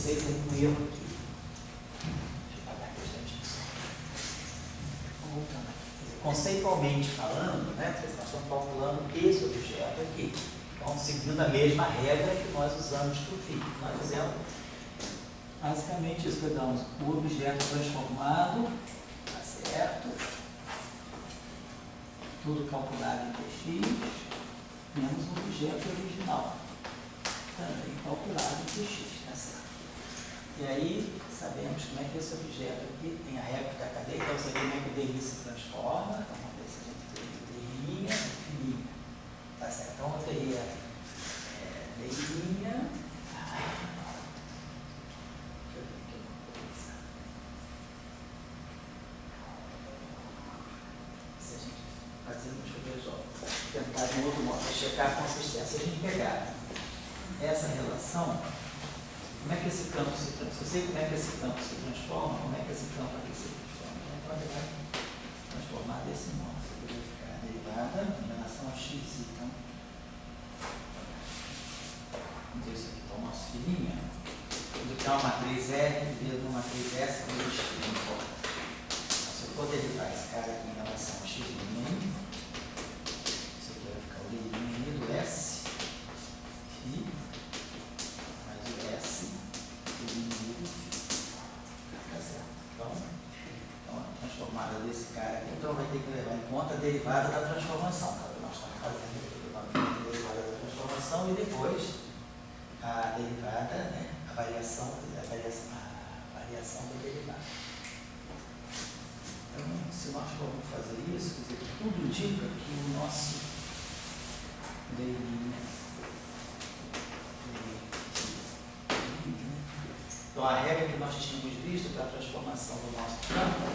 vocês um erro aqui. Deixa eu apagar aqui o instantinho. Voltando aqui. Conceitualmente falando, né, nós estamos calculando esse objeto aqui. Então, seguindo a mesma regra que nós usamos para o φ. Nós fizemos basicamente isso, pegamos o objeto transformado, tá certo? Tudo calculado em dx, menos o objeto original, também calculado em dx, tá certo? E aí, sabemos como é que esse objeto aqui tem a regra da cadeia, então você vê como é que o dI se transforma. Então, vamos ver se a gente tem dI fininha, tá certo? Então, eu teria dI. Tentar de um outro modo, checar a consistência. Se a gente pegar essa relação, como é que esse campo se transforma? Se eu sei como é que esse campo se transforma, como é que esse campo aqui se transforma? Então, pode transformar desse modo. Eu vou ficar derivada em relação a x. Então, vamos ver isso aqui, então, nosso filhinho. Quando tem uma matriz R, dividido uma matriz S, não importa. Então, se eu for derivar esse cara aqui em relação a x', do S, φ, mais o S, diminuído, tá certo? Então, a transformada desse cara aqui, então vai ter que levar em conta a derivada da transformação. Nós estamos fazendo a derivada da transformação e depois a derivada, né, a variação da derivada. Então, se nós formos fazer isso, quer dizer, tudo indica que o nosso então, a regra que nós tínhamos visto para a transformação do nosso campo,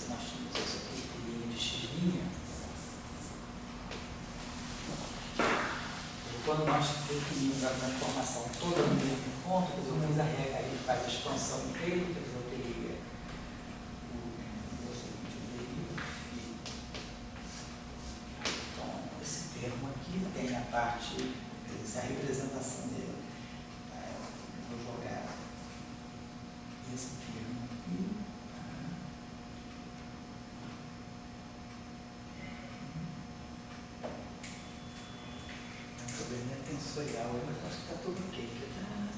nós tínhamos isso aqui, linha de x'. Quando nós definimos a transformação toda no mesmo ponto, eu fiz a regra aí, faz a expansão inteira, quer dizer, eu teria aqui tem a parte, essa representação dele. Vou jogar esse termo aqui. O problema é tensorial, mas acho que está tudo ok.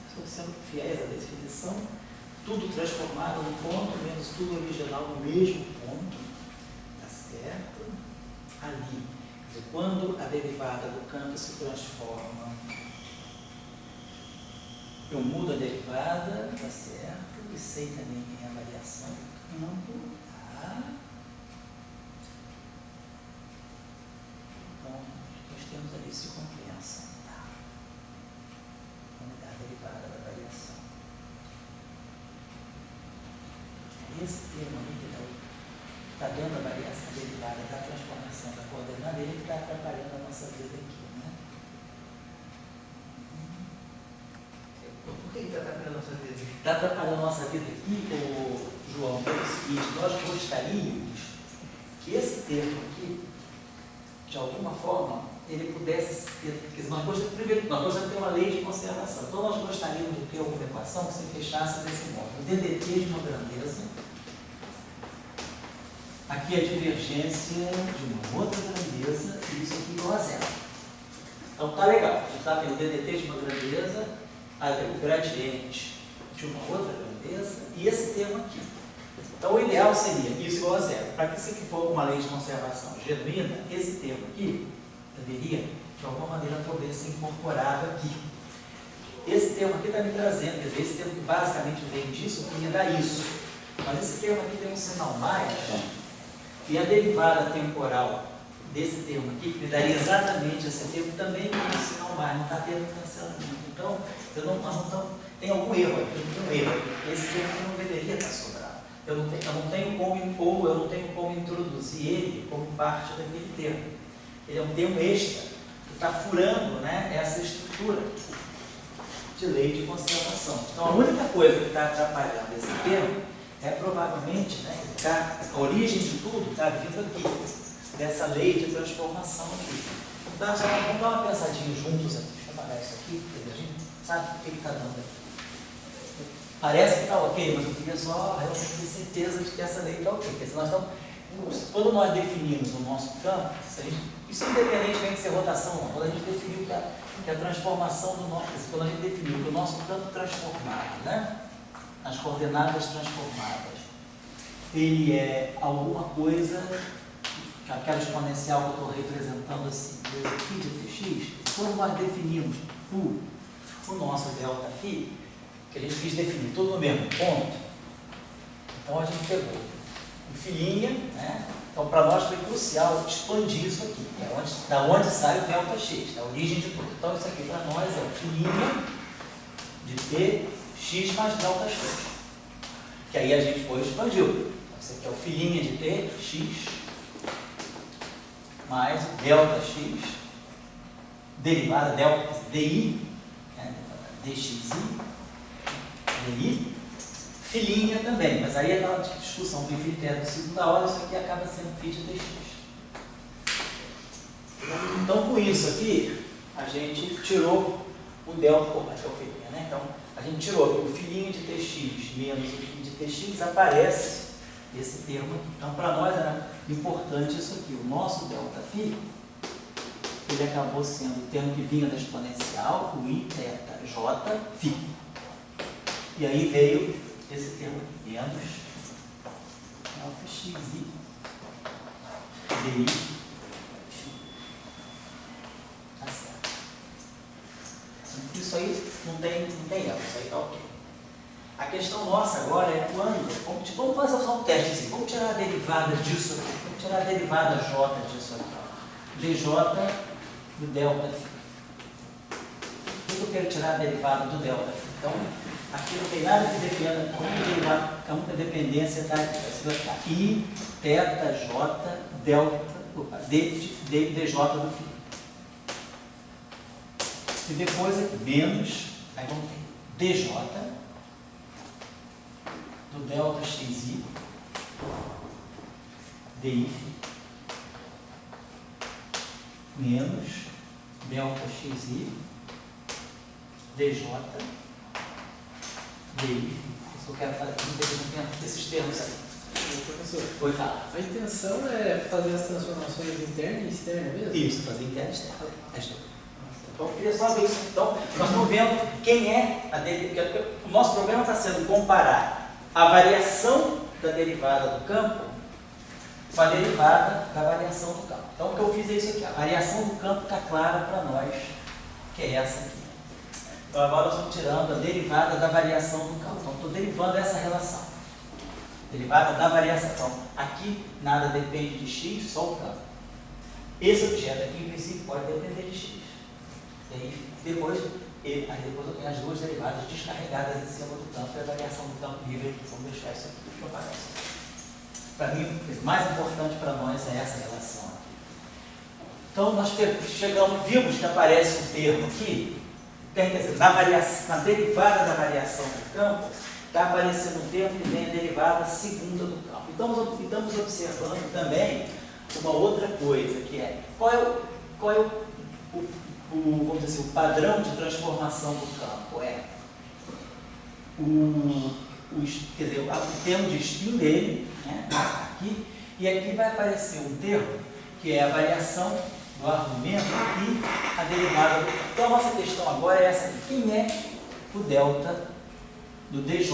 Estou sendo fiéis à definição, tudo transformado no ponto, menos tudo original no mesmo ponto. Tá certo? Ali. Quando a derivada do campo se transforma, eu mudo a derivada, tá certo? E sei também tem a variação do campo, tá? Então, nós temos ali se compensa, tá? Vamos dar a derivada da variação. Esse termo ali que está dando a variação derivada da transformação da coordenada, ele está atrapalhando a nossa vida aqui, né? Por que está atrapalhando a nossa vida? Está atrapalhando a nossa vida aqui, João, pelo seguinte, nós gostaríamos que esse termo aqui, de alguma forma, ele pudesse ter, porque nós gostaríamos de ter uma lei de conservação. Então, nós gostaríamos de ter alguma equação que se fechasse desse modo. O DDT de uma grandeza. Aqui a divergência de uma outra grandeza e isso aqui igual a zero. Então tá legal, a gente está tendo o DDT de uma grandeza, o gradiente de uma outra grandeza e esse termo aqui. Então o ideal seria isso igual a zero. Para que isso aqui for uma lei de conservação genuína, esse termo aqui deveria, de alguma maneira, poder ser incorporado aqui. Esse termo aqui está me trazendo, quer dizer, esse termo que basicamente vem disso, eu queria dar isso. Mas esse termo aqui tem um sinal mais. E a derivada temporal desse termo aqui, que me daria exatamente esse termo, também tem um sinal mais, não está tendo cancelamento. Então, tem algum erro aqui, eu não tenho erro. Esse termo aqui não deveria estar sobrado. Eu não tenho como introduzir ele como parte daquele termo. Ele é um termo extra, que está furando, né, essa estrutura de lei de conservação. Então, a única coisa que está atrapalhando esse termo é provavelmente, né, a origem de tudo está vindo aqui, dessa lei de transformação aqui. Então, vamos dar uma pensadinha juntos aqui. Deixa eu para isso aqui, quer dizer, a gente sabe o que ele está dando aqui. Parece que está ok, mas eu queria só realmente ter certeza de que essa lei está ok. Porque nós estamos, quando nós definimos o nosso campo, isso independentemente de ser rotação ou não, quando a gente definiu que a transformação do nosso, quando a gente definiu que o nosso campo transformado, né, as coordenadas transformadas, ele é alguma coisa, aquela exponencial que eu estou representando assim, aqui de tx, quando nós definimos o nosso delta φ, que a gente quis definir tudo no mesmo ponto, então a gente pegou o filinha, né? Então para nós foi crucial expandir isso aqui, da onde sai o delta x, da origem de tudo. Então isso aqui para nós é o filinha de tx mais delta x, que aí a gente foi e expandiu. Então, isso aqui é o filinha de tx mais delta x, derivada delta di, né? dxi, DI, filinha também, mas aí é aquela discussão do infinito de segunda ordem, isso aqui acaba sendo φ de dx. Então, com isso aqui, a gente tirou o delta, que é o filinha, né? Então, a gente tirou aqui o filinho de tx menos o φ de tx, aparece esse termo aqui. Então, para nós era importante isso aqui, o nosso delta φ, ele acabou sendo o termo que vinha da exponencial, o i θ j φ. E aí veio esse termo aqui, menos delta xi di φ. Tá certo. Isso aí não tem erro, isso aí está ok. A questão nossa agora é quando, vamos fazer só um teste assim, vamos tirar a derivada disso aqui, vamos tirar a derivada j disso aqui, dj do delta φ. Por que eu quero tirar a derivada do delta φ? Então, aqui não tem nada que dependa, a única dependência está aqui, I, θ, J, delta, dj do φ. E depois aqui, menos, aí vamos ter dj do delta xi di φ menos delta xi dj di φ. Isso que eu quero fazer, não tem esses termos aí. Professor, Foi falar. a intenção é fazer as transformações interna e externa mesmo? Isso, fazer interna e externa. Então, eu queria só ver isso. Então, nós estamos vendo quem é a derivada. O nosso problema está sendo comparar a variação da derivada do campo com a derivada da variação do campo. Então, o que eu fiz é isso aqui. A variação do campo está clara para nós, que é essa aqui. Então, agora nós estamos tirando a derivada da variação do campo. Então, estou derivando essa relação. Derivada da variação. Então, aqui nada depende de x, só o campo. Esse objeto aqui, em princípio, pode depender de x. E aí, depois eu tenho as duas derivadas descarregadas em cima do campo e a variação do campo livre. Vamos deixar isso aqui. Deixa eu apagar isso aqui. Para mim, o mais importante para nós é essa relação aqui. Então, nós vimos que aparece um termo aqui, quer dizer, na derivada da variação do campo, está aparecendo um termo que vem a derivada segunda do campo. Então, estamos observando também uma outra coisa, que é qual é vamos dizer assim, o padrão de transformação do campo. É quer dizer, o termo de spin dele, né, aqui, e aqui vai aparecer um termo que é a variação do argumento e a derivada do campo. Então, a nossa questão agora é essa aqui. Quem é o delta do dj φ?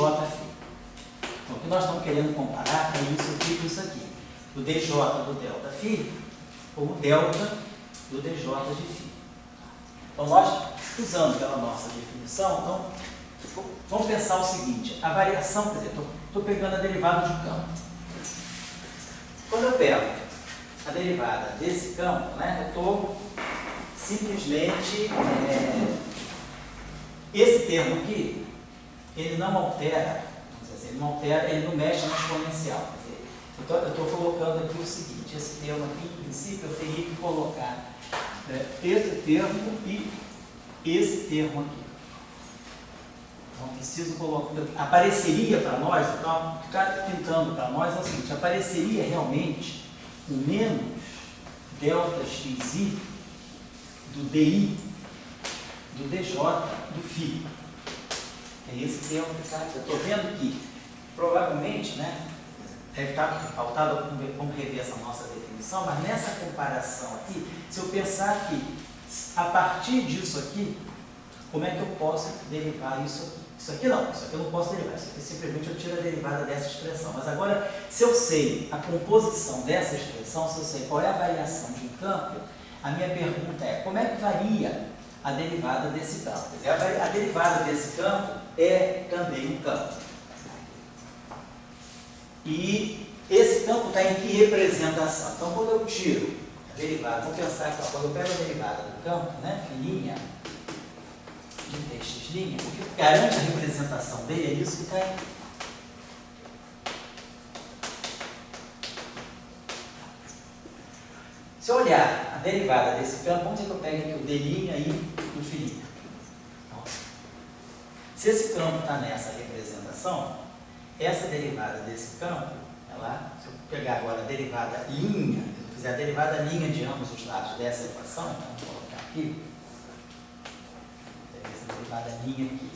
Então, o que nós estamos querendo comparar é isso aqui com isso aqui. O dj do delta φ com o delta do dj de φ. Então, nós, usando pela nossa definição, então, vamos pensar o seguinte, a variação, quer dizer, estou pegando a derivada de campo. Quando eu pego a derivada desse campo, né, eu estou simplesmente, esse termo aqui, ele não altera, ele não mexe na exponencial. Quer dizer, eu estou colocando aqui o seguinte, esse termo aqui, em princípio, eu teria que colocar esse termo e esse termo aqui. Então, preciso colocar. Apareceria para nós, então, o que está pintando para nós é o seguinte: apareceria realmente o menos delta xi do di do dj do φ. É esse termo que está aqui. Eu estou vendo que, provavelmente, né, deve estar faltado, vamos rever essa nossa definição, mas nessa comparação aqui, se eu pensar que, a partir disso aqui, como é que eu posso derivar isso aqui? Isso aqui eu não posso derivar, isso aqui simplesmente eu tiro a derivada dessa expressão. Mas agora, se eu sei a composição dessa expressão, se eu sei qual é a variação de um campo, a minha pergunta é, como é que varia a derivada desse campo? Quer dizer, a derivada desse campo é também um campo. E esse campo está em que representação? Então, quando eu tiro a derivada, vamos pensar que quando eu pego a derivada do campo, né, fininha, de tx', o que garante a representação dele é isso que está aí. Se eu olhar a derivada desse campo, vamos dizer que eu pegue aqui o d' e o φ'. Então, se esse campo está nessa representação, essa derivada desse campo, se eu pegar agora a derivada linha, se eu fizer a derivada linha de ambos os lados dessa equação, então vou colocar aqui, essa derivada linha aqui.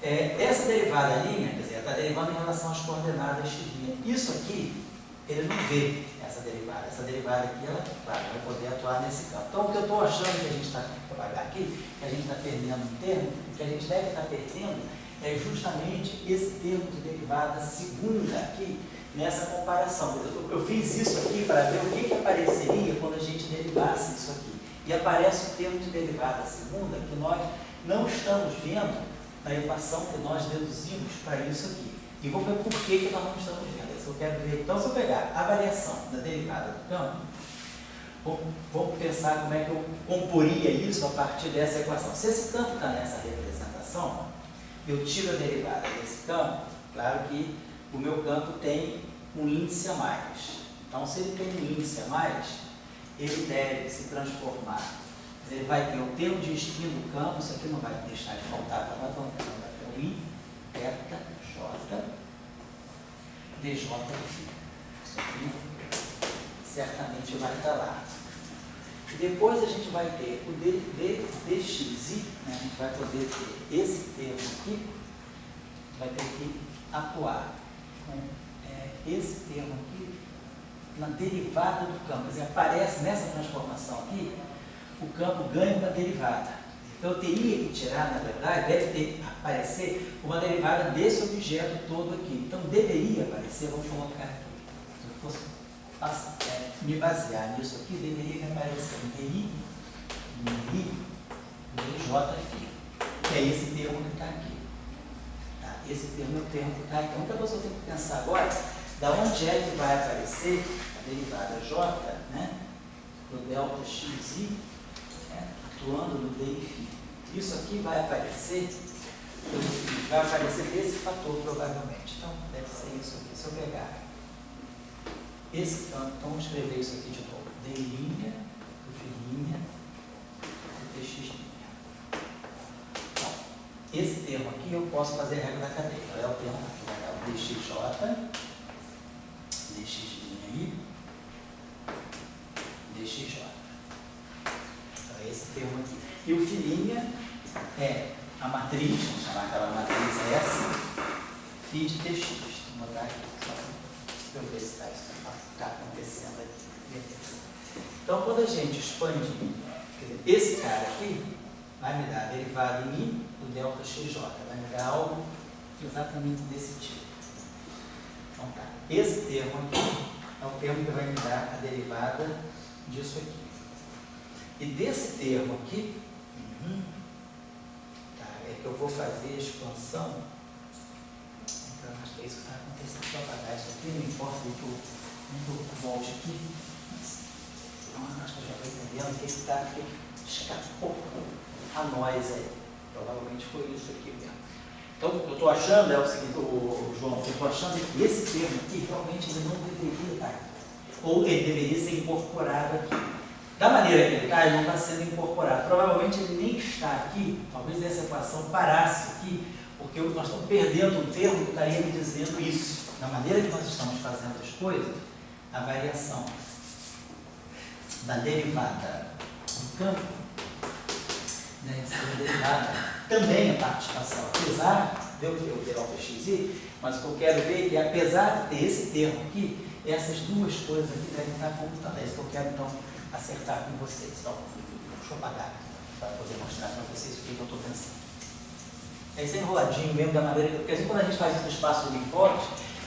Essa derivada linha, quer dizer, está derivando em relação às coordenadas x'. Isso aqui, ele não vê essa derivada. Essa derivada aqui, ela, claro, vai poder atuar nesse campo. Então, o que eu estou achando que a gente está trabalhando aqui, que a gente está perdendo um termo, o que a gente deve estar perdendo é justamente esse termo de derivada segunda aqui, nessa comparação. Eu fiz isso aqui para ver o que apareceria quando a gente derivasse isso aqui. E aparece o termo de derivada segunda que nós não estamos vendo na equação que nós deduzimos para isso aqui. E vou ver por que nós não estamos vendo. Isso eu quero ver. Então, se eu pegar a variação da derivada do campo, vamos pensar como é que eu comporia isso a partir dessa equação. Se esse campo está nessa representação, eu tiro a derivada desse campo, claro que o meu campo tem um índice a mais. Então, se ele tem um índice a mais, ele deve se transformar. Ele vai ter o termo de spin do campo, isso aqui não vai deixar de faltar, tá? Então, vai ter o I, θ, J, dj de φ. Isso aqui certamente vai estar lá. E depois a gente vai ter o dxi, né? A gente vai poder ter esse termo aqui, vai ter que atuar com esse termo aqui na derivada do campo. Quer dizer, aparece nessa transformação aqui, o campo ganha uma derivada. Então eu teria que tirar, na verdade, deve aparecer uma derivada desse objeto todo aqui. Então deveria aparecer, vamos colocar aqui. Se eu fosse me basear nisso aqui, deveria aparecer um DI, dj', que é esse termo que está aqui. Tá? Esse termo é o termo que está aqui. Então, a pessoa tem que pensar agora, da onde é que vai aparecer a derivada j, né, do ΔXi, atuando no D e φ. Isso aqui vai aparecer desse fator, provavelmente. Então, deve ser isso aqui. Se eu pegar esse campo, então vamos escrever isso aqui de novo. D', do φ', do dx'. Então, esse termo aqui eu posso fazer a regra da cadeia. Então, é o termo que vai dar o dxj, dx' dxj. Então, é esse termo aqui. E o φ' é a matriz, vamos chamar aquela matriz S, φ de dx. Vou botar aqui, só para eu ver se está acontecendo aqui. Beleza. Então, quando a gente expande, esse cara aqui vai me dar a derivada em I do ΔXJ, vai me dar algo exatamente desse tipo. Então, tá. Esse termo aqui é o termo que vai me dar a derivada disso aqui. E desse termo aqui, é que eu vou fazer a expansão. Então, acho que é isso que está acontecendo. Só apagar isso aqui, não importa o que eu volte aqui. Mas, então, acho que eu já estou entendendo que está aqui. Escapou a nós aí. Provavelmente foi isso aqui mesmo. Então, eu estou achando, é o seguinte, João, eu estou achando que esse termo aqui realmente ele não deveria estar aqui. Ou ele deveria ser incorporado aqui. Da maneira que ele está, ele não está sendo incorporado. Provavelmente ele nem está aqui, talvez essa equação parasse aqui, porque nós estamos perdendo um termo que estaria me dizendo isso. Da maneira que nós estamos fazendo as coisas, a variação da derivada do campo né, de ser derivada, também a participação, apesar de eu ter o delta xi, mas o que eu quero ver é que, apesar de ter esse termo aqui, essas duas coisas aqui devem estar computando. É isso que eu quero, então, acertar com vocês. Então, deixa eu apagar para poder mostrar para vocês o que eu estou pensando. É esse enroladinho mesmo da maneira que... Porque assim, quando a gente faz isso no espaço de Limport,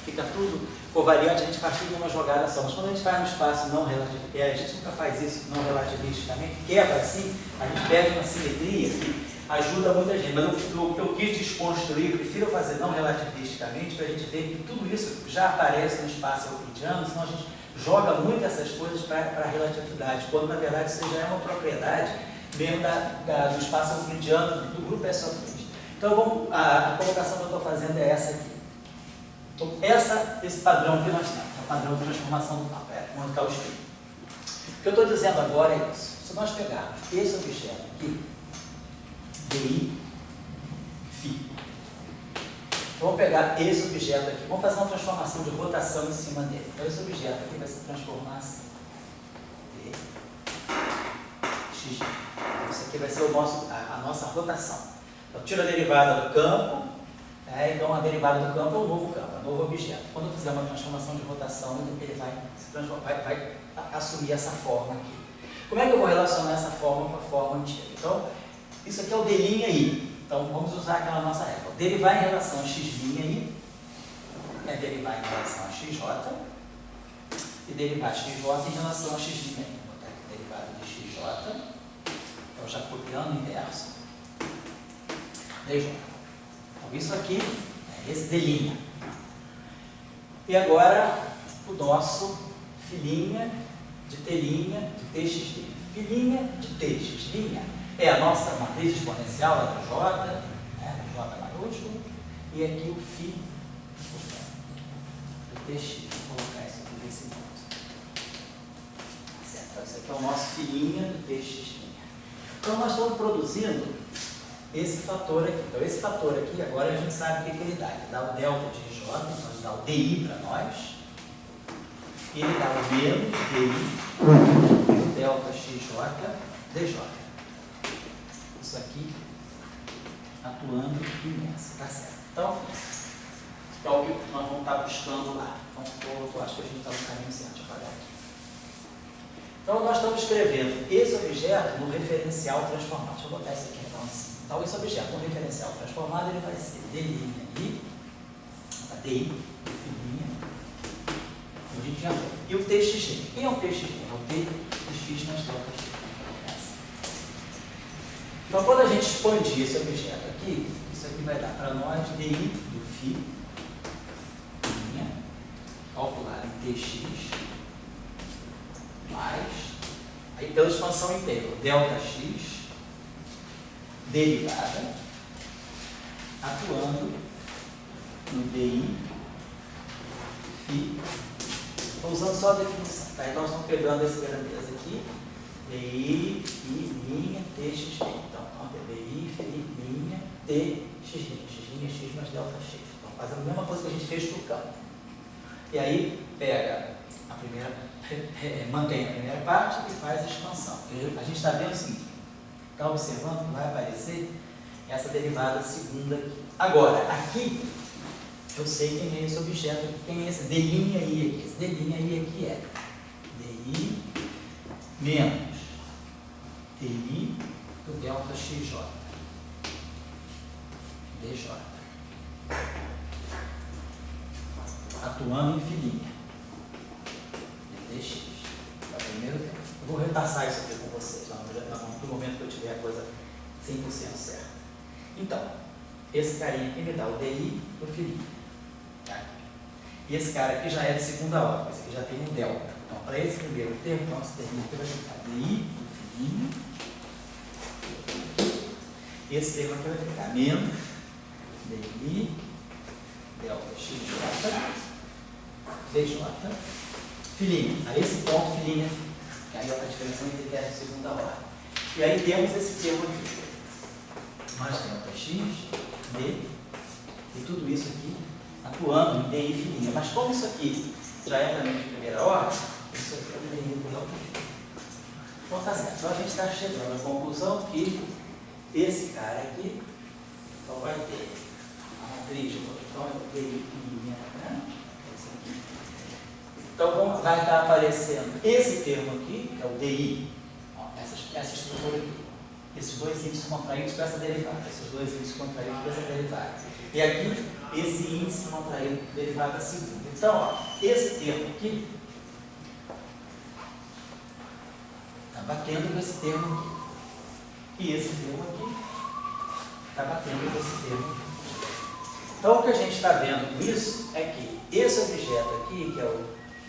fica tudo covariante, a gente faz tudo numa jogada só. Mas quando a gente faz no espaço não relativístico, a gente nunca faz isso não relativisticamente, quebra assim, a gente perde uma simetria que ajuda muita gente. Mas o que eu quis desconstruir, eu prefiro fazer não relativisticamente, para a gente ver que tudo isso já aparece no espaço euclidiano, senão a gente joga muito essas coisas para a relatividade, quando na verdade isso já é uma propriedade mesmo do espaço euclidiano, do grupo S-Euclide. Então, a colocação que eu estou fazendo é essa aqui. Então, esse padrão que nós temos, é o padrão de transformação do campo, onde está o espelho. O que eu estou dizendo agora é isso. Se nós pegarmos esse objeto aqui, DI, φ, vamos pegar esse objeto aqui, vamos fazer uma transformação de rotação em cima dele. Então, esse objeto aqui vai se transformar assim. D, X. Isso aqui vai ser a nossa rotação. Então, tiro a derivada do campo, então a derivada do campo é um novo campo, é um novo objeto. Quando eu fizer uma transformação de rotação, ele vai se transformar, vai assumir essa forma aqui. Como é que eu vou relacionar essa forma com a forma antiga? Então, isso aqui é o d'I. Então, vamos usar aquela nossa regra. Derivar em relação a x'I é derivar em relação a xj e derivar xj em relação a x'I. Vou botar aqui derivada de xj, então já copiando o inverso. dj. Então, isso aqui é esse d'I. E agora, o nosso filhinha de T', de tx'. Filhinha de tx' é a nossa matriz exponencial, a do J, J maiúsculo, e aqui o φ do tx. Vou colocar isso aqui nesse ponto. Certo? Então, esse aqui é o nosso filhinha do tx'. Então, nós estamos produzindo esse fator aqui. Então, esse fator aqui, agora a gente sabe o que ele dá. Ele dá o delta de J, então ele dá o DI para nós. E ele dá o menos DI, o delta XJ, DJ. Isso aqui atuando imenso, tá certo? Então, é o que nós vamos estar buscando lá. Então, eu acho que a gente está no caminho certo, deixa eu apagar aqui. Então, nós estamos escrevendo esse objeto no referencial transformado. Deixa eu botar isso aqui então assim. Então, esse objeto no referencial transformado, ele vai ser D'I, a DI, filhinha, a gente já viu. E o tx'. Quem é o tx'? É o t de x nas deltas x. Então, quando a gente expandir esse objeto aqui, isso aqui vai dar para nós DI do φ, calculado em tx, mais, aí pela expansão inteira, delta x, derivada, atuando no DI, φ. Estou usando só a definição, tá? Então, nós estamos pegando esse grandeza aqui, DI, φ', tx'. Então, DI, φ', tx'. X' é x mais delta x. Então, fazendo a mesma coisa que a gente fez para o campo. E aí, pega a primeira, mantém a primeira parte e faz a expansão. A gente está vendo o seguinte, está observando que vai aparecer essa derivada segunda aqui. Agora, aqui, eu sei quem é esse objeto, quem é esse D'I aqui. Esse D'I aqui é DI menos TI do delta XJ, DJ, atuando em filhinha, dx. É o primeiro tempo. Eu vou repassar isso aqui com vocês, no momento que eu tiver a coisa 100% certa. Então, esse carinha aqui me dá o DI do filhinho. E esse cara aqui já é de segunda ordem, esse aqui já tem um delta. Então, para esse primeiro termo, nosso termo aqui vai ficar DI do filhinho. Esse termo aqui vai ficar menos DI, delta XJ, DJ, filhinho. A esse ponto, filhinha, que aí é a diferença entre termo e segunda ordem. E aí temos esse termo aqui. Mais delta X, D, e tudo isso aqui atuando em DI fininha. Mas como isso aqui já é também de primeira ordem, isso aqui é o DI do delta X. Então tá certo. Então a gente está chegando à conclusão que esse cara aqui, então vai ter a matriz, então eu dei linha, né? Esse aqui. Então vai estar aparecendo esse termo aqui, que é o DI, ó, essa estrutura aqui. Esses dois índices contraídos com essa derivada, esses dois índices contraídos com essa derivada. E aqui, esse índice contraído com derivada segunda. Então, ó, esse termo aqui está batendo com esse termo aqui. E esse termo aqui está batendo com esse termo aqui. Então, o que a gente está vendo com isso é que esse objeto aqui, que é o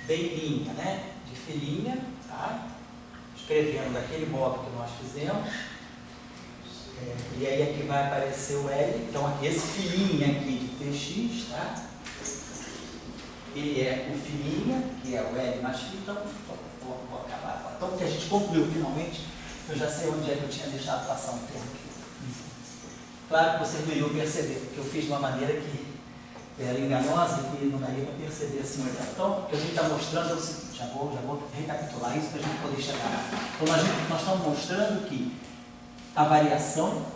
DI', né, de filinha, tá? Escrevendo daquele modo que nós fizemos. E aí aqui vai aparecer o L, então aqui, esse filinha aqui de TX, tá? Ele é o filinha, que é o L mais φ, então vou acabar agora. Então, que a gente concluiu finalmente, eu já sei onde é que eu tinha deixado passar um termo aqui. Claro que vocês não iriam perceber, porque eu fiz de uma maneira que era enganosa e que não daria para perceber assim. Então, o que a gente está mostrando é o seguinte, já vou recapitular isso para a gente poder chegar lá. Então, nós estamos mostrando que a variação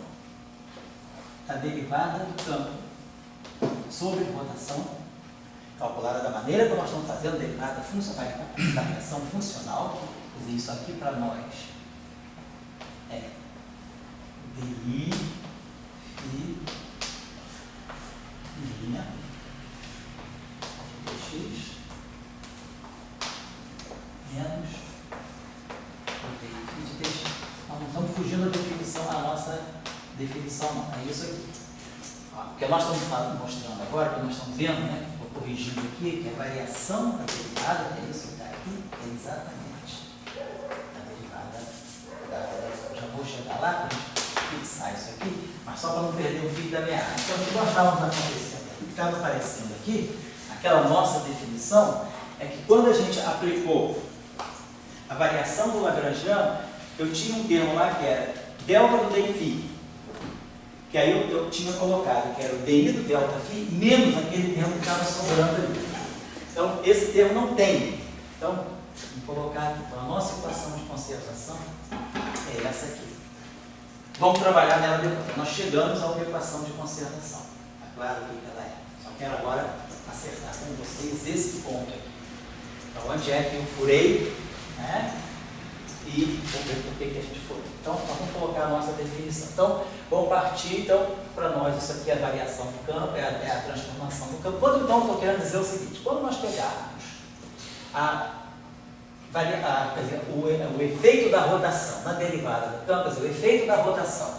da derivada do campo sobre rotação, calculada da maneira como nós estamos fazendo, derivada da variação funcional, quer dizer, isso aqui para nós é DI e linha dx menos o DI de dx. Nós não estamos fugindo da definição, a nossa definição não, é isso aqui. O que nós estamos mostrando agora, que nós estamos vendo, né? Estou corrigindo aqui, que a variação da derivada, que é isso que está aqui, é exatamente a derivada da. Já vou chegar lá para a gente fixar isso aqui, mas só para não perder o fio da meada. Então, o que nós estávamos acontecendo, o que estava aparecendo aqui, aquela nossa definição, é que quando a gente aplicou a variação do Lagrangiano, eu tinha um termo lá que era delta do DI', que aí eu tinha colocado que era o DI do delta φ menos aquele termo que estava sobrando ali. Então, esse termo não tem. Então, vou colocar aqui. Então, a nossa equação de conservação é essa aqui. Vamos trabalhar nela depois. Nós chegamos a uma equação de conservação. Está claro o que ela é. Só quero agora acertar com vocês esse ponto aqui. Então, onde é que eu furei, né? E vamos ver por que a gente foi. Então, nós vamos colocar a nossa definição. Então, vamos partir, então, para nós, isso aqui é a variação do campo, é a transformação do campo. Quando, então, estou querendo dizer o seguinte, quando nós pegarmos quer dizer, o efeito da rotação na derivada do campo, quer dizer, o efeito da rotação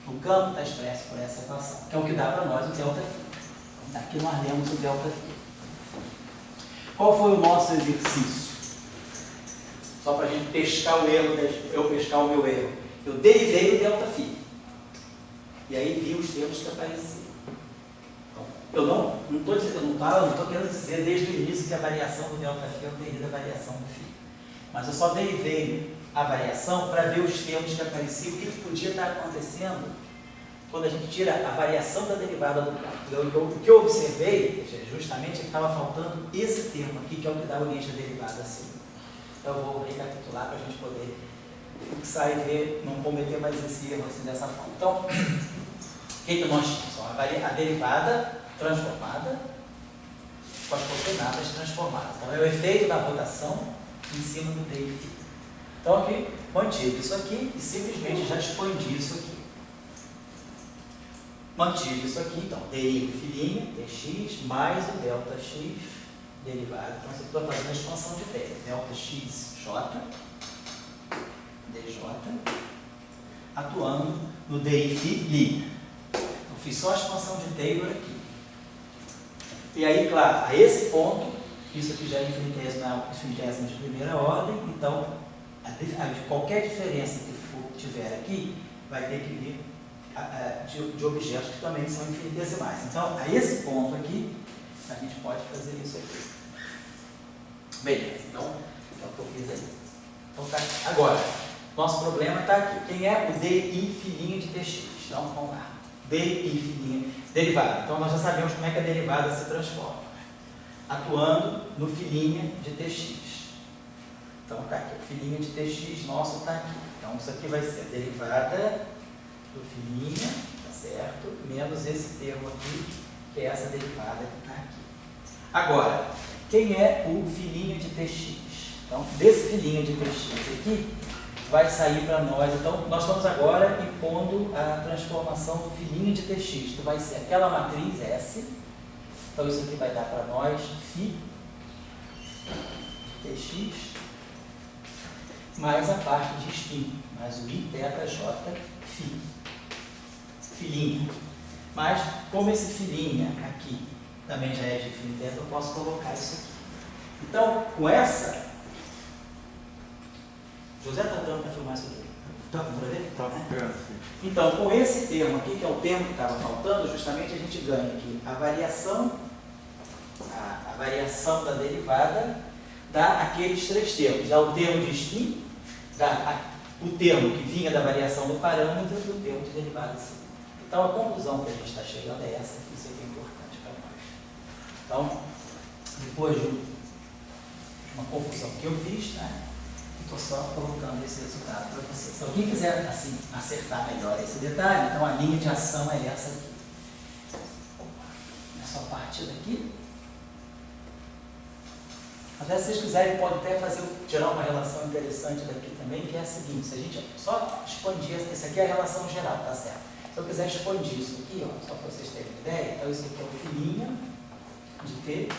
no campo está expresso por essa equação, que é o que dá para nós o delta φ. Aqui nós lemos o delta φ. Qual foi o nosso exercício? Só para a gente pescar o erro, eu pescar o meu erro. Eu derivei o delta φ. E aí vi os termos que apareciam. Então, eu não estou querendo dizer desde o início que a variação do delta φ é o DI da variação do φ. Mas eu só derivei a variação para ver os termos que apareciam, o que podia estar acontecendo quando a gente tira a variação da derivada do campo. O que eu observei, justamente, é que estava faltando esse termo aqui, que é o que dá origem à derivada assim. Então, eu vou recapitular para a gente poder fixar e ver, não cometer mais esse erro assim dessa forma. Então, o que nós tínhamos? A derivada transformada com as coordenadas transformadas. Então, é o efeito da rotação em cima do DI φ. Então, aqui, mantive isso aqui e simplesmente já expandi isso aqui. Mantive isso aqui, então, DI filinha, dx, mais o delta x derivado. Então, você está fazendo a expansão de Taylor. Delta x j, dj, atuando no DI φ linha. Então, fiz só a expansão de Taylor aqui. E aí, claro, a esse ponto, isso aqui já é infinitésima de primeira ordem, então, qualquer diferença que tiver aqui, vai ter que vir de objetos que também são infinitesimais. Então, a esse ponto aqui, a gente pode fazer isso aqui. Beleza, então, é o que eu fiz aí. Então, tá aqui. Agora, nosso problema está aqui. Quem é o DI filinha de TX? Então, vamos lá. DI filinha, derivada. Então, nós já sabemos como é que a derivada se transforma. Atuando no filinha de TX. Então, tá aqui. O filinha de TX nosso está aqui. Então, isso aqui vai ser a derivada do filinha, tá certo? Menos esse termo aqui, que é essa derivada que está aqui. Agora, quem é o filinho de Tx? Então, desse filinho de Tx aqui, vai sair para nós. Então, nós estamos agora impondo a transformação do filinho de Tx, que vai ser aquela matriz S. Então, isso aqui vai dar para nós φ Tx mais a parte de spin, mais o I, θ, J, φ. Filinha. Mas, como esse filinha aqui também já é de φ θ, eu posso colocar isso aqui. Então, com essa... José está dando para filmar isso aqui. Está para ver? Tá. Então, com esse termo aqui, que é o termo que estava faltando, justamente a gente ganha aqui a variação da derivada dá aqueles três termos. Dá o termo de spin, dá o termo que vinha da variação do parâmetro e o termo de derivada seguinte. Então, a conclusão que a gente está chegando é essa, que isso aqui é importante para nós. Então, depois de uma confusão que eu fiz, né? Estou só colocando esse resultado para vocês. Se alguém quiser assim, acertar melhor esse detalhe, então a linha de ação é essa aqui. É só partir daqui. Até se vocês quiserem, pode até tirar uma relação interessante daqui também, que é a seguinte: se a gente só expandir, essa aqui é a relação geral, tá certo? Se eu quiser expandir isso aqui, ó, só para vocês terem uma ideia, então isso aqui é o filinho de T,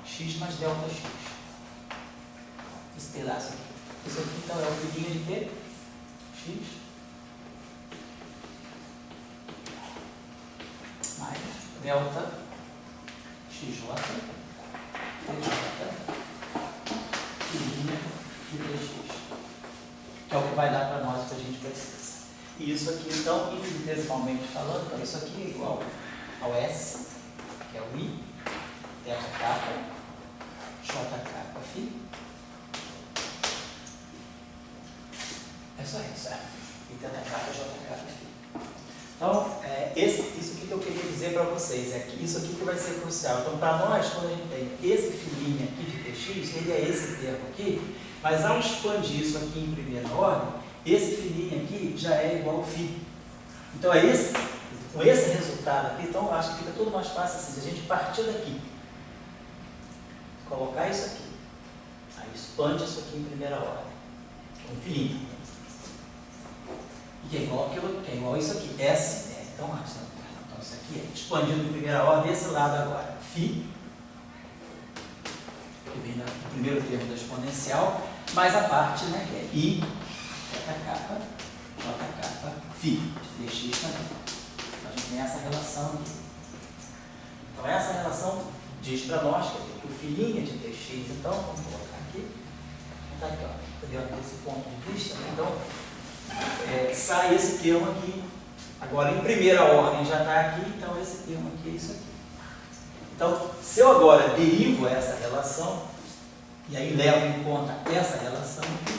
x mais delta x. Esse pedaço aqui. Isso aqui então é o filinho de T, x, mais delta xj, tj, filinha de Tx, que é o que vai dar para nós o que a gente precisa. E isso aqui então, infinitesimalmente falando, então isso aqui é igual ao S, que é o I, θk, jk, φ. É só isso, e θk, jk, φ. Então, isso aqui que eu queria dizer para vocês, é que isso aqui que vai ser crucial. Então, para nós, quando a gente tem esse filinho aqui de Tx, ele é esse termo aqui, mas ao expandir isso aqui em primeira ordem, esse filinho aqui já é igual ao φ. Então, com esse resultado aqui, então, eu acho que fica tudo mais fácil assim, se a gente partir daqui, colocar isso aqui, aí expande isso aqui em primeira ordem, com um filinho. Que é igual aquilo, que é igual isso aqui, S, então isso aqui é expandido em primeira ordem, desse lado agora, φ, que vem no primeiro termo da exponencial, mais a parte, né, que é I, θk, jk, φ, de Tx também. Então a gente tem essa relação aqui. Então essa relação diz para nós que o filinho de Tx, então, vamos colocar aqui, está aqui, ó, dentro desse ponto de vista, né? Então, sai esse termo aqui, agora em primeira ordem já está aqui, então esse termo aqui é isso aqui. Então, se eu agora derivo essa relação, e aí levo em conta essa relação aqui,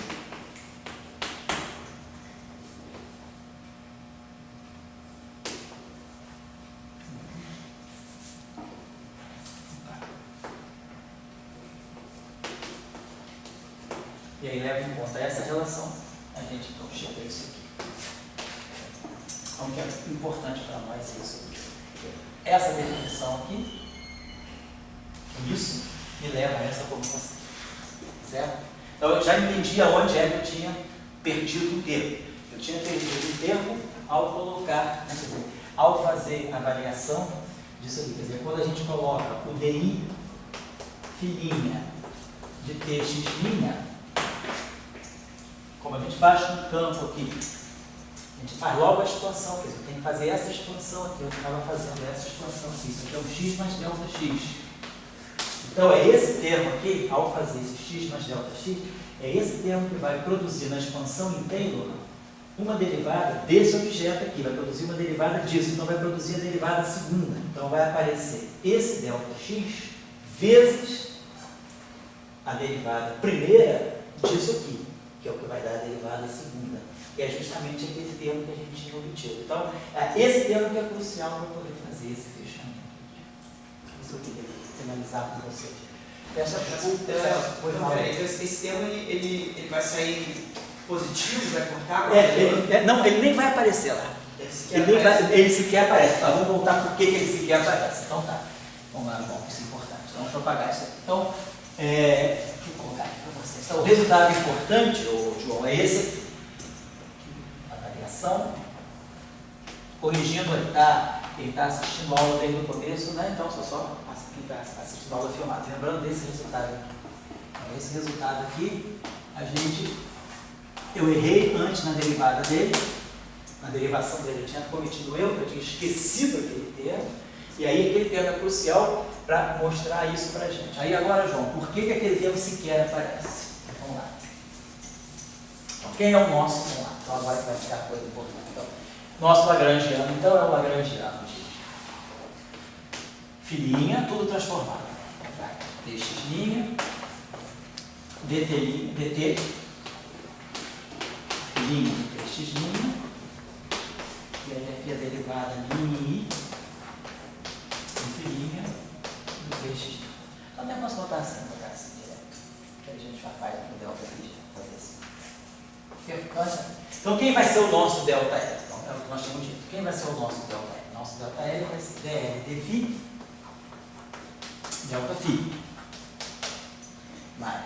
levo em conta essa relação, a gente então chega a isso aqui. Então, o que é importante para nós é isso aqui. Essa definição aqui, isso me leva a essa formulação. Certo? Então, eu já entendi aonde é que eu tinha perdido um termo. Eu tinha perdido um termo ao colocar, ao fazer a variação disso aqui. Quer dizer, quando a gente coloca o DI filinha de TX', como a gente baixa um campo aqui, a gente faz logo a expansão, quer dizer, eu tenho que fazer essa expansão aqui, eu estava fazendo essa expansão aqui, isso aqui é o x mais delta x. Então é esse termo aqui, ao fazer esse x mais delta x, é esse termo que vai produzir na expansão em Taylor uma derivada desse objeto aqui, vai produzir uma derivada disso, então vai produzir a derivada segunda. Então vai aparecer esse delta x vezes a derivada primeira disso aqui, que é o que vai dar a derivada segunda, que é justamente aquele termo que a gente tinha obtido. Então, é esse termo que é crucial para poder fazer esse fechamento. Isso eu queria finalizar com vocês. Esse termo ele vai sair positivo, vai cortar? Não, ele nem vai aparecer lá. Ele sequer aparece. Tá, vamos voltar por que ele sequer aparece. Então tá. Vamos lá, João, isso é importante. Então deixa eu apagar isso aqui. Então, deixa eu colocar aqui para vocês. Então, o resultado importante, João, é esse aqui. Avaliação. Corrigindo, ele está assistindo a aula desde o começo, né? Então, só quem está assistindo a aula filmada. Lembrando desse resultado aqui. Então, esse resultado aqui, eu errei antes na derivada dele. Na derivação dele, eu tinha cometido erro, eu tinha esquecido aquele termo, e aí aquele termo é crucial para mostrar isso para a gente. Aí agora, João, por que aquele termo sequer aparece? Vamos lá. Então, quem é o nosso? Vamos lá. Então agora vai ficar coisa importante. Então, nosso lagrangiano, então é o lagrangiano de filhinha, tudo transformado. Dx', dt, filhinha, dx', e aí aqui a derivada mini filhinha do dx'. Então eu posso botar assim direto. Que a gente já faz no delta aqui, fazer assim. Então quem vai ser o nosso delta L? Então é o que nós tínhamos dito. Quem vai ser o nosso delta L? Nosso delta L vai ser dl dφ delta φ mais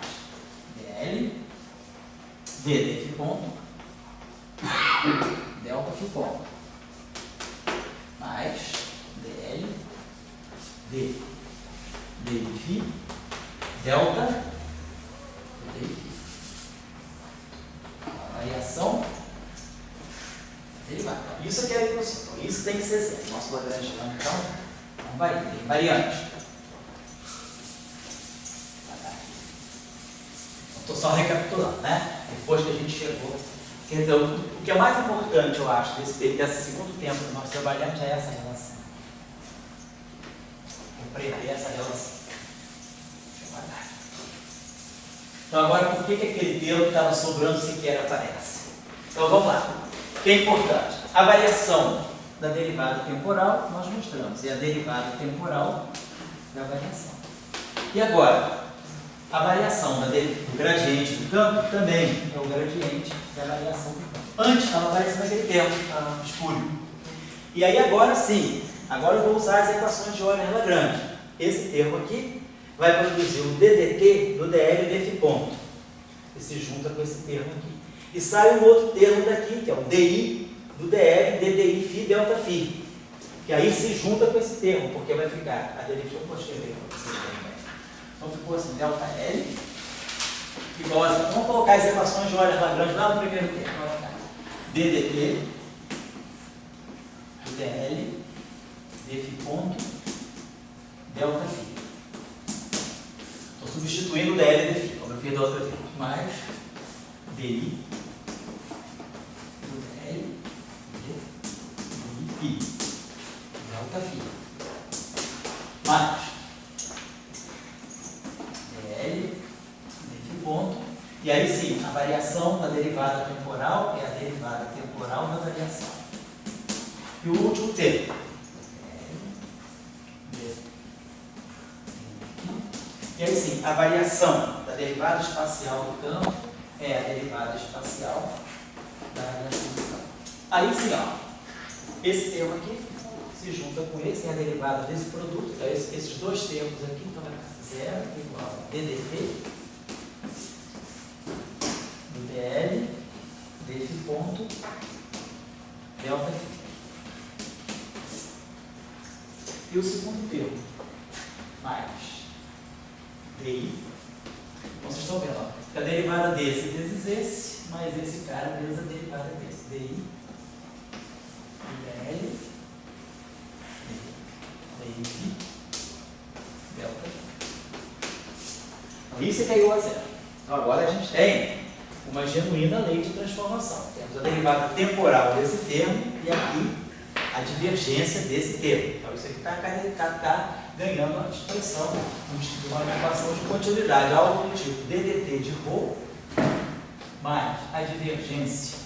dl d dφ ponto delta φ ponto mais dl d dφ delta dφ. Variação derivada. Isso aqui é a equação. Então, isso tem que ser zero. Nosso lagrangiano, então, não vai ter variante. Estou só recapitulando, né? Depois que a gente chegou. Quer dizer, o que é mais importante, eu acho, desse segundo tempo que nós trabalhamos é essa relação. Compreender essa relação. Deixa eu guardar. Então, agora, por que aquele termo que estava sobrando sequer aparece? Então, vamos lá. O que é importante? A variação da derivada temporal, nós mostramos, é a derivada temporal da variação. E agora? A variação do gradiente do campo também é o gradiente da variação do campo. Antes estava aparecendo aquele termo espúrio. E aí agora sim, agora eu vou usar as equações de Euler-Lagrange. Esse termo aqui vai produzir o ddt do dl dφ ponto. E se junta com esse termo aqui. E sai um outro termo daqui, que é o di do dl ddi φ delta φ. Que aí se junta com esse termo, porque vai ficar a derivação, eu vou escrever para vocês verem. Então ficou assim, delta L, igual a, vamos colocar as equações de Euler-Lagrange lá no primeiro termo. ddt do dl dφ ponto delta φ. Estou substituindo o dl e dφ, como eu fiz da outra vez, mais di do dl dφ delta φ mais ponto, e aí sim, a variação da derivada temporal é a derivada temporal da variação. E o último termo. E aí sim, a variação da derivada espacial do campo é a derivada espacial da variação do campo. Aí sim, ó, esse termo aqui se junta com esse, é a derivada desse produto, então esses dois termos aqui, então é 0 igual a ddt dl dφ ponto delta φ. E o segundo termo, mais di, então vocês estão vendo, ó, a derivada desse vezes esse, mais esse cara vezes a derivada desse, di dl dφ delta φ. Então isso caiu a zero. Então agora a gente tem uma genuína lei de transformação. Temos a derivada temporal desse termo e aqui a divergência desse termo. Então isso aqui está ganhando uma expressão, uma equação de continuidade, algo do tipo ddt de ρ mais a divergência.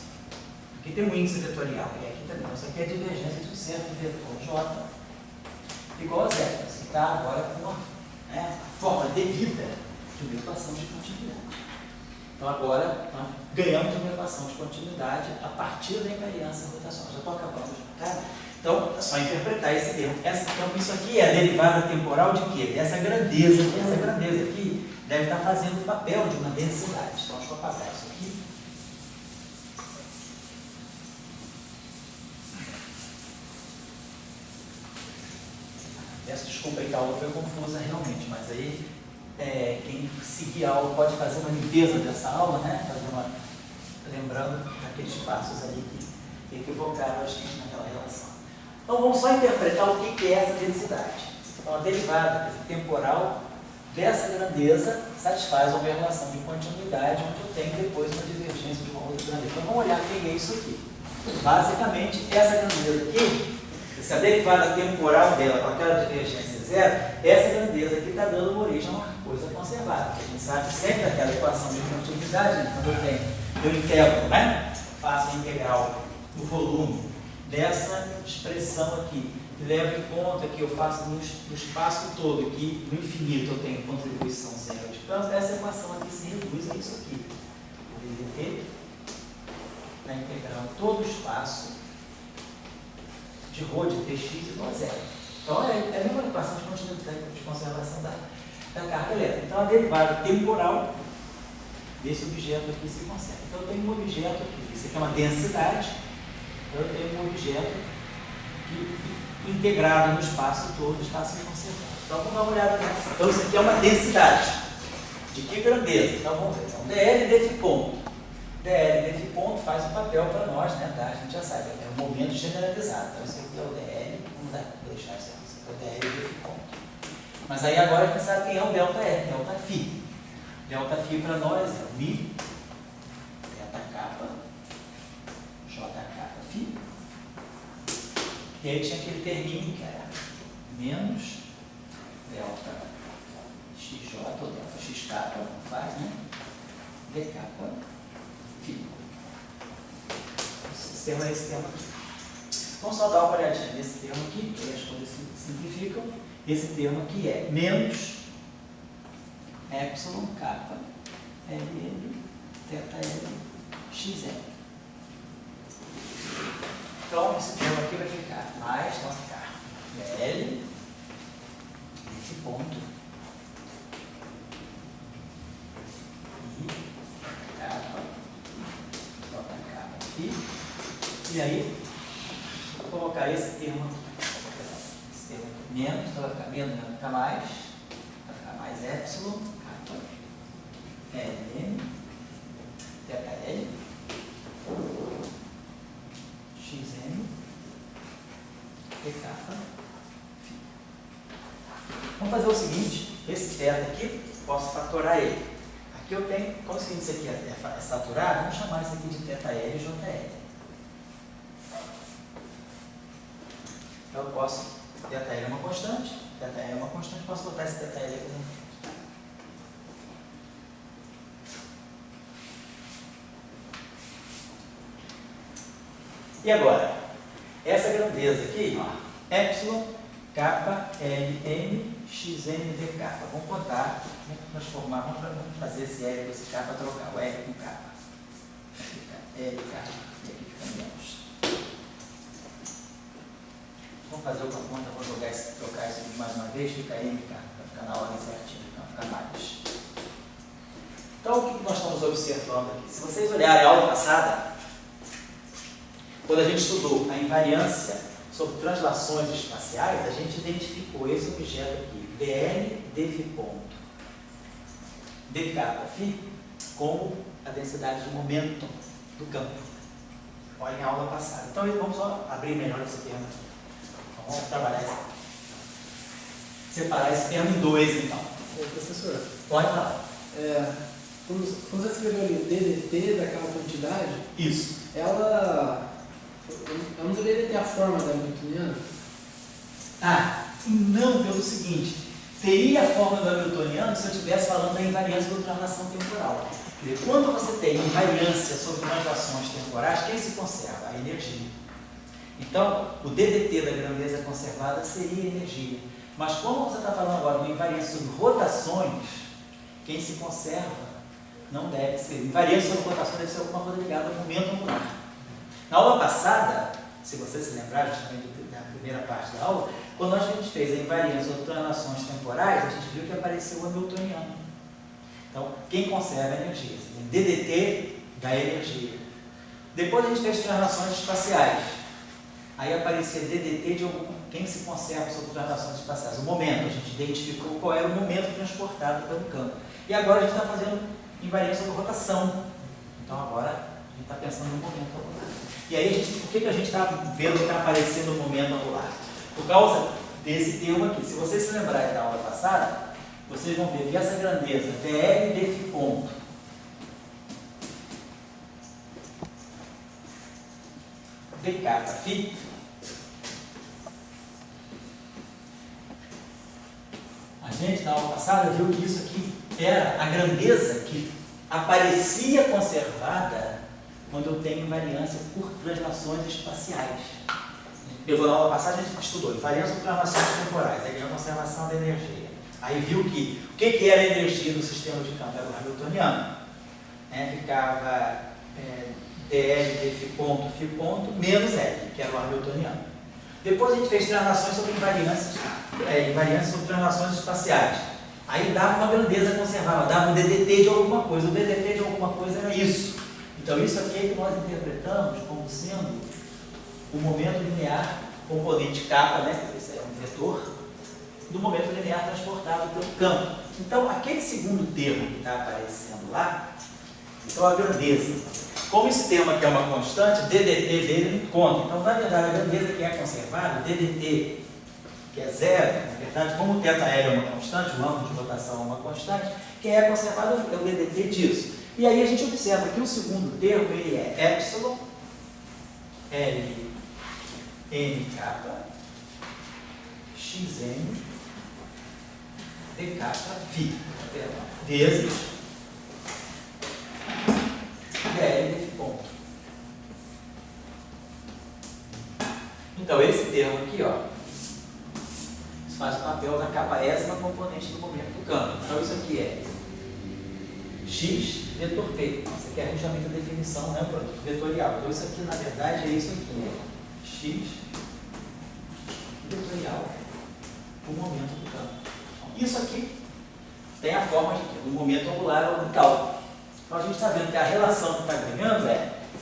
Aqui tem um índice vetorial, e aqui também. Isso aqui é a divergência de um certo vetor J igual a zero. Isso aqui está agora com uma forma devida de uma equação de continuidade. Então agora nós ganhamos uma equação de continuidade a partir da invariância rotacional. Já estou acabando, tá? Então é só interpretar esse termo. Então isso aqui é a derivada temporal de quê? Dessa grandeza. Essa grandeza aqui deve estar fazendo o papel de uma densidade. Então deixa eu apagar isso aqui. Peço desculpa aí que a aula foi confusa realmente, mas aí quem seguir a aula pode fazer uma limpeza dessa aula, né? Lembrando aqueles passos ali que equivocaram a gente naquela relação. Então vamos só interpretar o que é essa densidade. Então a derivada temporal dessa grandeza satisfaz uma relação de continuidade, onde eu tenho depois uma divergência de uma outra grandeza. Então vamos olhar o que é isso aqui. Basicamente, essa grandeza aqui, se a derivada temporal dela com aquela divergência zero, essa grandeza aqui está dando uma origem a uma coisa conservada. A gente sabe sempre aquela equação de continuidade, né? Quando eu integro, né? Faço a integral do volume dessa expressão aqui, que leva em conta que eu faço no espaço todo, que no infinito eu tenho contribuição zero de campo, essa equação aqui se reduz a isso aqui. O ddt está integrando todo o espaço de ρ de tx igual a zero. Então é a mesma equação de continuidade de conservação da carga elétrica. Então a derivada temporal desse objeto aqui se conserva. Então eu tenho um objeto aqui, isso aqui é uma densidade, então eu tenho um objeto integrado no espaço todo, o espaço conservado. Então vamos dar uma olhada nessa. Então isso aqui é uma densidade. De que grandeza? Então vamos ver. Então dl desse ponto. dl desse ponto faz o papel para nós, né? Tá? A gente já sabe, é um momento generalizado. Então isso aqui é o dl, vamos deixar isso aqui, é o dl desse ponto. Mas aí agora a gente sabe quem é o delta E, delta φ. Delta φ para nós é o mi, delta kappa, j kappa φ. E aí tinha aquele terminho que era menos delta xj ou delta x kappa, faz, né? d kappa φ. Esse termo é esse termo aqui. Vamos só dar uma olhadinha nesse termo aqui, que as coisas se simplificam. Esse termo aqui é menos epsilon kappa ll θ l xn. Então, esse termo aqui vai ficar mais, então vai ficar L, nesse ponto, I, kappa, J kappa aqui, e aí, vou colocar esse termo aqui, esse termo aqui menos, então vai ficar menos, vai ficar mais epsilon, kappa, Ln, θL, xn, d kappa, φ. Vamos fazer o seguinte, esse θ aqui, posso fatorar ele. Aqui eu tenho, como se isso aqui é saturado, vamos chamar isso aqui de θL e JL. Então eu posso, θL é uma constante, posso botar esse θL aqui dentro. E agora, essa grandeza aqui, ó, epsilon, kappa, Ln, xn, d kappa. Vamos contar, vamos transformar, vamos fazer esse L com esse kappa, trocar o L com kappa. Fica L kappa, e aqui fica menos. Vamos fazer outra conta, vou trocar isso aqui mais uma vez, fica N kappa, vai ficar na ordem certinha, então fica mais. Então, o que nós estamos observando aqui? Se vocês olharem a aula passada, quando a gente estudou a invariância sobre translações espaciais, a gente identificou esse objeto aqui, dl dφ ponto, d kappa φ, como a densidade de momento do campo. Olhem a aula passada. Então, vamos só abrir melhor esse termo aqui. Então, vamos trabalhar separar esse termo em dois, então. Professor, Pode falar. quando você escreveu ali ddt daquela quantidade, Isso. ela não deveria ter a forma da Hamiltoniana? Não, pelo seguinte, teria a forma do Hamiltoniano se eu estivesse falando da invariância por translação temporal. Quando você tem invariância sobre translações temporais, quem se conserva? A energia. Então, o ddt da grandeza conservada seria energia. Mas como você está falando agora de uma invariância sobre rotações, quem se conserva Não deve ser. Invariância sobre rotação deve ser alguma coisa ligada ao momento angular. Na aula passada, se você se lembrar justamente da primeira parte da aula, quando a gente fez a invariância sobre translações temporais, a gente viu que apareceu o hamiltoniano. Então, quem conserva a energia? Você tem DDT da energia. Depois a gente fez translações espaciais. Aí aparecia DDT de quem se conserva sobre translações espaciais. O momento, a gente identificou qual era o momento transportado pelo campo. E agora a gente está fazendo invariância sobre rotação. Então agora a gente está pensando no momento angular. E aí, por que a gente está vendo que está aparecendo o momento angular? Por causa desse termo aqui. Se vocês se lembrarem da aula passada, vocês vão ver que essa grandeza, dl desse ponto, dk para φ, a gente na aula passada viu que isso aqui era a grandeza que aparecia conservada quando eu tenho invariância por translações espaciais. Pegou na aula passada, a gente estudou invariância por translações temporais, aí a conservação da energia. Aí viu que o que era a energia do sistema de campo? Era o hamiltoniano. Ficava dl de φ ponto menos L, que era o hamiltoniano. Depois a gente fez translações sobre invariâncias sobre translações espaciais. Aí dava uma grandeza conservada, dava um DDT de alguma coisa. O DDT de alguma coisa era isso. Então isso aqui é que nós interpretamos como sendo o momento linear, componente kappa, que esse é um vetor, do momento linear transportado pelo campo. Então, aquele segundo termo que está aparecendo lá, então a grandeza. Como esse termo aqui é uma constante, o DDT dele não conta. Então, na verdade, a grandeza que é conservada, o DDT, que é zero, na verdade, como o θL é uma constante, o ângulo de rotação é uma constante, quem é conservado é o DDT disso. E aí a gente observa que o segundo termo, ele é epsilon, L, N, kappa, xn, dk, φ, vezes dl desse ponto. Então, esse termo aqui, isso faz o papel da kappa-ésima componente do momento do campo. Então, isso aqui é x vetor p. Isso aqui é justamente a definição, vetorial. Então, isso aqui, na verdade, é isso aqui, x vetorial, o momento do campo. Isso aqui tem a forma do momento angular orbital. Então a gente está vendo que a relação que está ganhando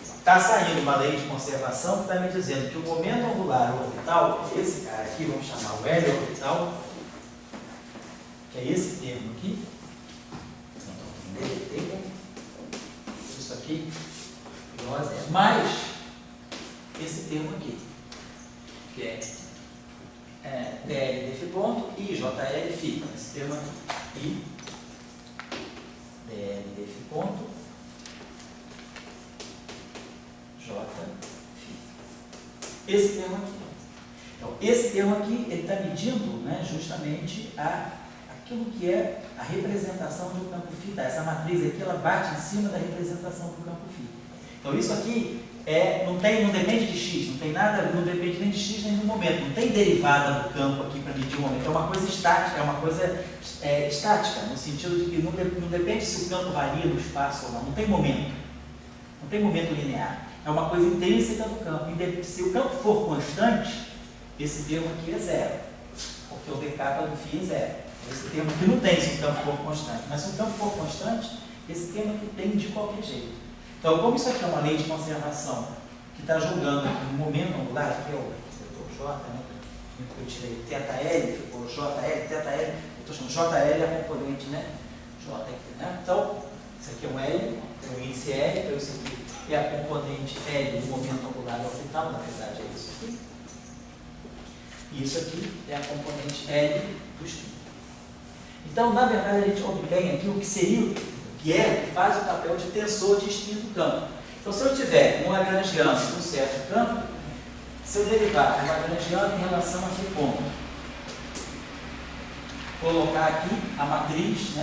está saindo uma lei de conservação que está me dizendo que o momento angular orbital, esse cara aqui, vamos chamar o L orbital, que é esse termo aqui, isso aqui, mais esse termo aqui, que é dl desse ponto e JL φ. Esse termo aqui. I dl desse ponto J φ. Esse termo aqui. Então, esse termo aqui, ele está medindo justamente aquilo que é a representação do campo φ. Essa matriz aqui, ela bate em cima da representação do campo φ. Então, isso aqui não depende de x, não tem nada, não depende nem de x nem do momento, não tem derivada do campo aqui para medir o momento, é uma coisa estática, é uma coisa estática, no sentido de que não depende se o campo varia no espaço ou não tem momento linear, é uma coisa intrínseca do campo. Se o campo for constante, esse termo aqui é zero, porque o dk do φ é zero. Esse termo aqui não tem se o campo for constante, mas se o campo for constante, esse termo aqui tem de qualquer jeito. Então, como isso aqui é uma lei de conservação que está julgando aqui no momento angular, que é o vetor J, eu tirei θL, ficou JL, θL, eu estou chamando JL a componente, J aqui, Então, isso aqui é um L, tem um índice L, então isso aqui é a componente L do momento angular orbital, na verdade é isso aqui. E isso aqui é a componente L do espinho. Então, na verdade, a gente obtém aqui o que seria que faz o papel de tensor de espinho do campo. Então, se eu tiver um lagrangiano de um certo campo, se eu derivar o lagrangiano em relação a que ponto? Colocar aqui a matriz,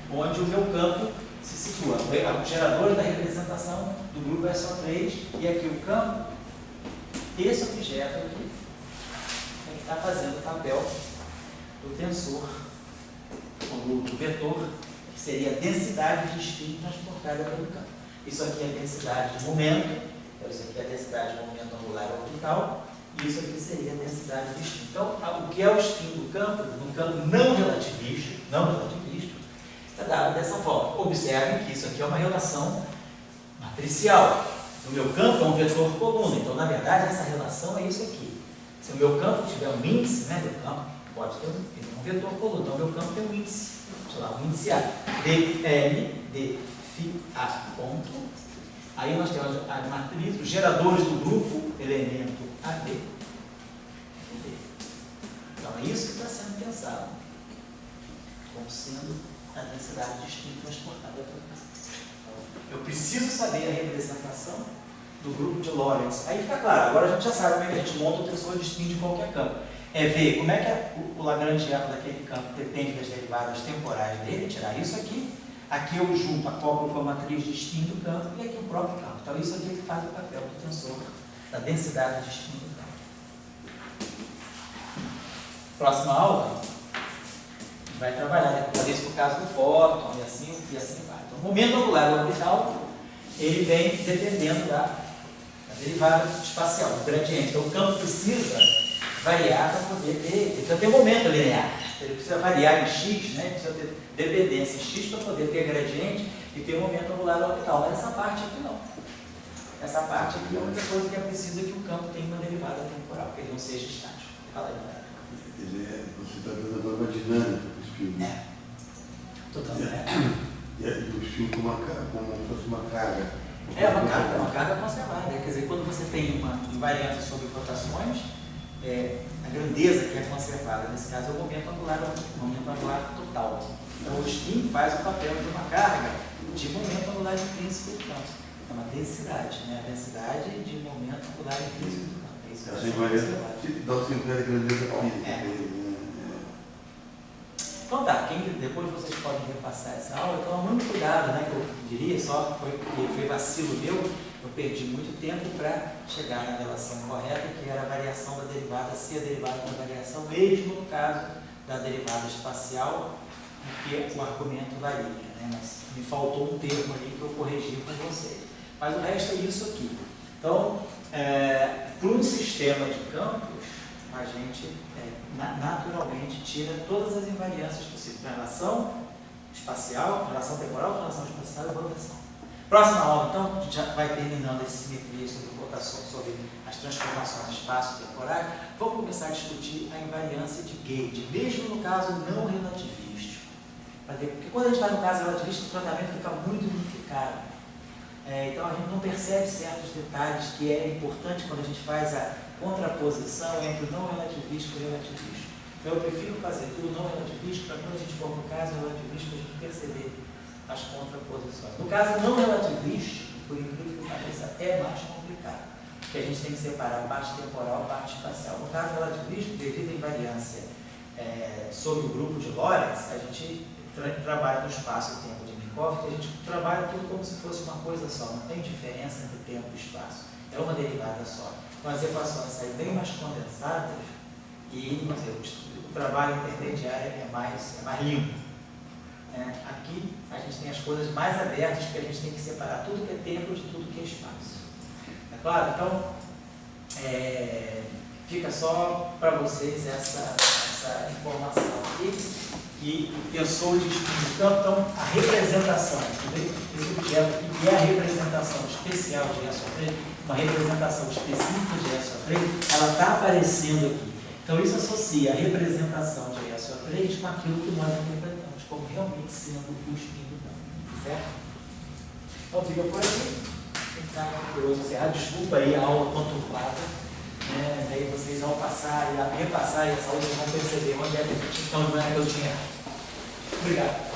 onde o meu campo se situa. O gerador da representação do grupo SO3 e aqui o campo, esse objeto aqui, é que está fazendo o papel do tensor, ou do vetor que seria a densidade de spin transportada pelo campo. Isso aqui é a densidade de momento, então isso aqui é a densidade de momento angular orbital, e isso aqui seria a densidade de spin. Então, o que é o spin do campo, no campo não relativista, é dado dessa forma. Observem que isso aqui é uma relação matricial. O meu campo é um vetor coluna, então, na verdade, essa relação é isso aqui. Se o meu campo tiver um índice, né, meu campo pode ter um vetor coluna, então, o meu campo tem um índice, sei lá, um índice A, dL, d, φ, A, ponto. Aí nós temos a matriz, os geradores do grupo, elemento AB, FD. Então, é isso que está sendo pensado, como sendo a densidade de spin transportada pelo campo. Eu preciso saber a representação do grupo de Lorentz. Aí fica claro, agora a gente já sabe como é que a gente monta o tensor de spin de qualquer campo. É ver como é que o Lagrangiano daquele campo depende das derivadas temporais dele, tirar isso aqui. Aqui eu junto, acoplo com a matriz de spin do campo e aqui o próprio campo. Então isso aqui é que faz o papel do tensor, da densidade de spin do campo. Próxima aula, a gente vai trabalhar, fazer isso por causa do fóton e assim vai. Então, o momento angular orbital, ele vem dependendo da derivada espacial, do gradiente. Então o campo precisa variar para poder ter, ele precisa ter momento linear, ele precisa variar em x, né? Ele precisa ter dependência em x para poder ter gradiente e ter momento angular orbital. Mas essa parte aqui não. Essa parte aqui é a única coisa que é preciso que o campo tenha uma derivada temporal, que ele não seja estático. Fala aí, galera. Você está dando agora uma dinâmica para o espinho. É. Totalmente. E o espinho como se fosse uma carga. É uma carga conservada. Quer dizer, quando você tem uma invariância sobre rotações, a grandeza que é conservada, nesse caso, é o momento angular total. Então, o spin faz o papel de uma carga de momento angular intrínseco do campo. É uma densidade, né? A densidade de momento angular intrínseco do campo. É isso que Essa invariância dá o sentido da grandeza física. Então tá, depois vocês podem repassar essa aula, então muito cuidado, né, que eu diria, só porque foi vacilo meu, eu perdi muito tempo para chegar na relação correta, que era a variação da derivada, se a derivada da variação, mesmo no caso da derivada espacial, em que o argumento varia, né, mas me faltou um termo ali que eu corrigi com vocês. Mas o resto é isso aqui. Então, para um sistema de campos, a gente naturalmente tira todas as invariâncias possíveis, relação espacial, relação temporal, relação espacial e rotação. Próxima aula, então, a gente já vai terminando essa simetria sobre rotações, sobre as transformações espaço-temporais. Vamos começar a discutir a invariância de Gauge, mesmo no caso não relativístico. Porque quando a gente vai no caso relativístico, o tratamento fica muito unificado. Então, a gente não percebe certos detalhes que é importante quando a gente faz a contraposição entre o não relativístico e o relativístico. Eu prefiro fazer tudo não relativístico para quando a gente for no caso relativístico a gente perceber as contraposições. No caso não relativístico, por incrível que pareça, é mais complicado, porque a gente tem que separar a parte temporal e a parte espacial. No caso relativístico, devido à invariância sobre o grupo de Lorentz, a gente trabalha no espaço e tempo de Minkowski, a gente trabalha tudo como se fosse uma coisa só, não tem diferença entre tempo e espaço, é uma derivada só. Então as equações saem bem mais condensadas e o trabalho intermediário é mais limpo. Aqui a gente tem as coisas mais abertas, porque a gente tem que separar tudo que é tempo de tudo que é espaço. É claro? Então, fica só para vocês essa informação aqui, que pensou de espinho de campo. Então, a representação, esse objeto aqui, que é a representação especial de SO3, uma representação específica de SO3, ela está aparecendo aqui. Então, isso associa a representação de SO3 com aquilo que nós interpretamos como realmente sendo o espinho do campo. Certo? Então, fica por aqui. Desculpa aí a aula conturbada. Daí vocês vão passar e repassar essa aula, vão perceber onde é que eu tinha. Obrigado.